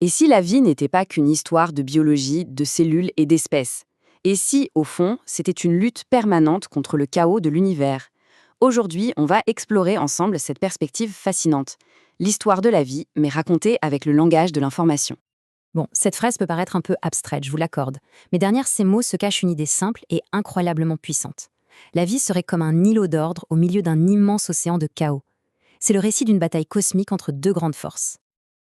Et si la vie n'était pas qu'une histoire de biologie, de cellules et d'espèces? Et si, au fond, c'était une lutte permanente contre le chaos de l'univers? Aujourd'hui, on va explorer ensemble cette perspective fascinante. L'histoire de la vie, mais racontée avec le langage de l'information. Bon, cette phrase peut paraître un peu abstraite, je vous l'accorde, mais derrière ces mots se cache une idée simple et incroyablement puissante. La vie serait comme un îlot d'ordre au milieu d'un immense océan de chaos. C'est le récit d'une bataille cosmique entre deux grandes forces.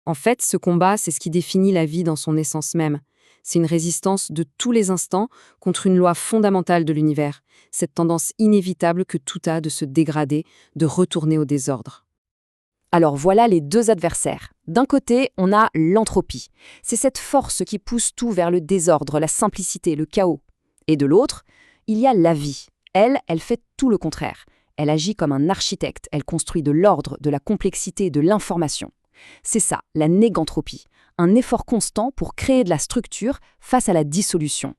En fait, ce combat, c'est ce qui définit la vie dans son essence même. C'est une résistance de tous les instants contre une loi fondamentale de l'univers, cette tendance inévitable que tout a de se dégrader, de retourner au désordre. Alors voilà les deux adversaires. D'un côté, on a l'entropie. C'est cette force qui pousse tout vers le désordre, la simplicité, le chaos. Et de l'autre, il y a la vie. Elle fait tout le contraire. Elle agit comme un architecte, elle construit de l'ordre, de la complexité, de l'information. C'est ça, la négantropie, un effort constant pour créer de la structure face à la dissolution.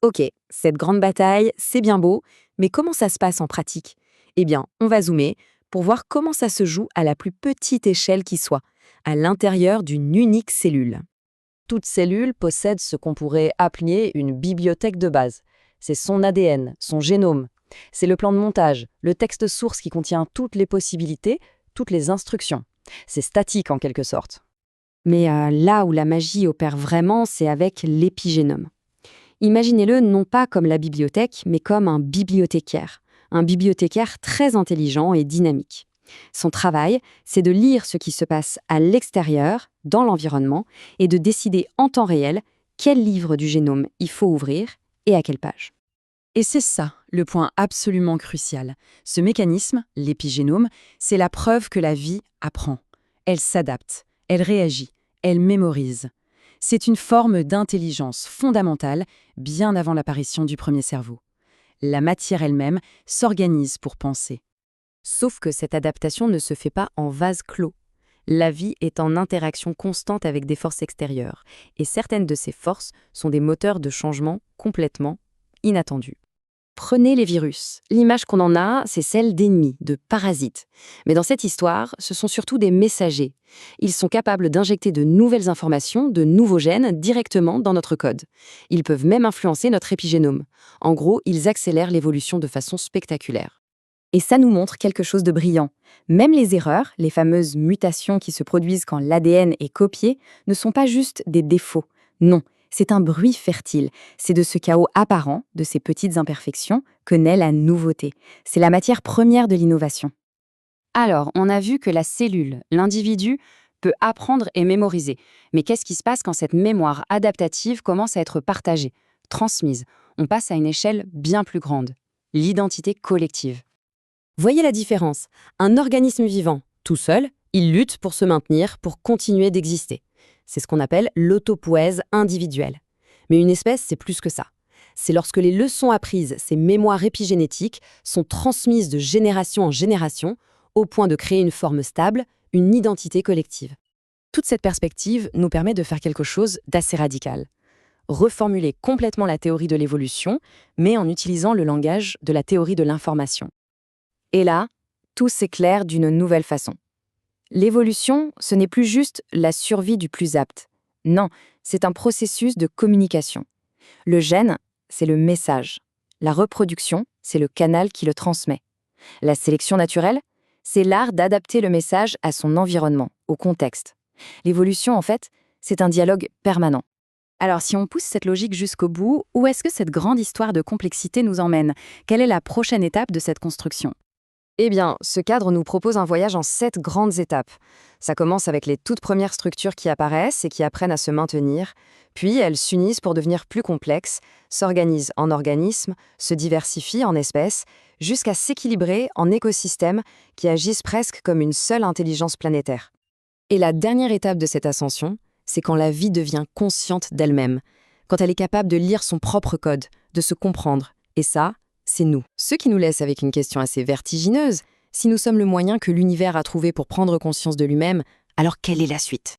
Ok, cette grande bataille, c'est bien beau, mais comment ça se passe en pratique? Eh bien, on va zoomer pour voir comment ça se joue à la plus petite échelle qui soit, à l'intérieur d'une unique cellule. Toute cellule possède ce qu'on pourrait appeler une bibliothèque de base. C'est son ADN, son génome. C'est le plan de montage, le texte source qui contient toutes les possibilités, toutes les instructions. C'est statique en quelque sorte. Mais là où la magie opère vraiment, c'est avec l'épigénome. Imaginez-le non pas comme la bibliothèque, mais comme un bibliothécaire. Un bibliothécaire très intelligent et dynamique. Son travail, c'est de lire ce qui se passe à l'extérieur, dans l'environnement, et de décider en temps réel quel livre du génome il faut ouvrir et à quelle page. Et c'est ça, le point absolument crucial. Ce mécanisme, l'épigénome, c'est la preuve que la vie apprend. Elle s'adapte, elle réagit, elle mémorise. C'est une forme d'intelligence fondamentale bien avant l'apparition du premier cerveau. La matière elle-même s'organise pour penser. Sauf que cette adaptation ne se fait pas en vase clos. La vie est en interaction constante avec des forces extérieures, et certaines de ces forces sont des moteurs de changement complètement inattendus. Prenez les virus. L'image qu'on en a, c'est celle d'ennemis, de parasites. Mais dans cette histoire, ce sont surtout des messagers. Ils sont capables d'injecter de nouvelles informations, de nouveaux gènes, directement dans notre code. Ils peuvent même influencer notre épigénome. En gros, ils accélèrent l'évolution de façon spectaculaire. Et ça nous montre quelque chose de brillant. Même les erreurs, les fameuses mutations qui se produisent quand l'ADN est copié, ne sont pas juste des défauts. Non. C'est un bruit fertile. C'est de ce chaos apparent, de ces petites imperfections, que naît la nouveauté. C'est la matière première de l'innovation. Alors, on a vu que la cellule, l'individu, peut apprendre et mémoriser. Mais qu'est-ce qui se passe quand cette mémoire adaptative commence à être partagée, transmise? On passe à une échelle bien plus grande. L'identité collective. Voyez la différence. Un organisme vivant, tout seul, il lutte pour se maintenir, pour continuer d'exister. C'est ce qu'on appelle l'autopoèse individuelle. Mais une espèce, c'est plus que ça. C'est lorsque les leçons apprises, ces mémoires épigénétiques, sont transmises de génération en génération, au point de créer une forme stable, une identité collective. Toute cette perspective nous permet de faire quelque chose d'assez radical. Reformuler complètement la théorie de l'évolution, mais en utilisant le langage de la théorie de l'information. Et là, tout s'éclaire d'une nouvelle façon. L'évolution, ce n'est plus juste la survie du plus apte. Non, c'est un processus de communication. Le gène, c'est le message. La reproduction, c'est le canal qui le transmet. La sélection naturelle, c'est l'art d'adapter le message à son environnement, au contexte. L'évolution, en fait, c'est un dialogue permanent. Alors, si on pousse cette logique jusqu'au bout, où est-ce que cette grande histoire de complexité nous emmène? Quelle est la prochaine étape de cette construction? Eh bien, ce cadre nous propose un voyage en 7 grandes étapes. Ça commence avec les toutes premières structures qui apparaissent et qui apprennent à se maintenir, puis elles s'unissent pour devenir plus complexes, s'organisent en organismes, se diversifient en espèces, jusqu'à s'équilibrer en écosystèmes qui agissent presque comme une seule intelligence planétaire. Et la dernière étape de cette ascension, c'est quand la vie devient consciente d'elle-même, quand elle est capable de lire son propre code, de se comprendre. Et ça, c'est nous. Ce qui nous laisse avec une question assez vertigineuse. Si nous sommes le moyen que l'univers a trouvé pour prendre conscience de lui-même, alors quelle est la suite?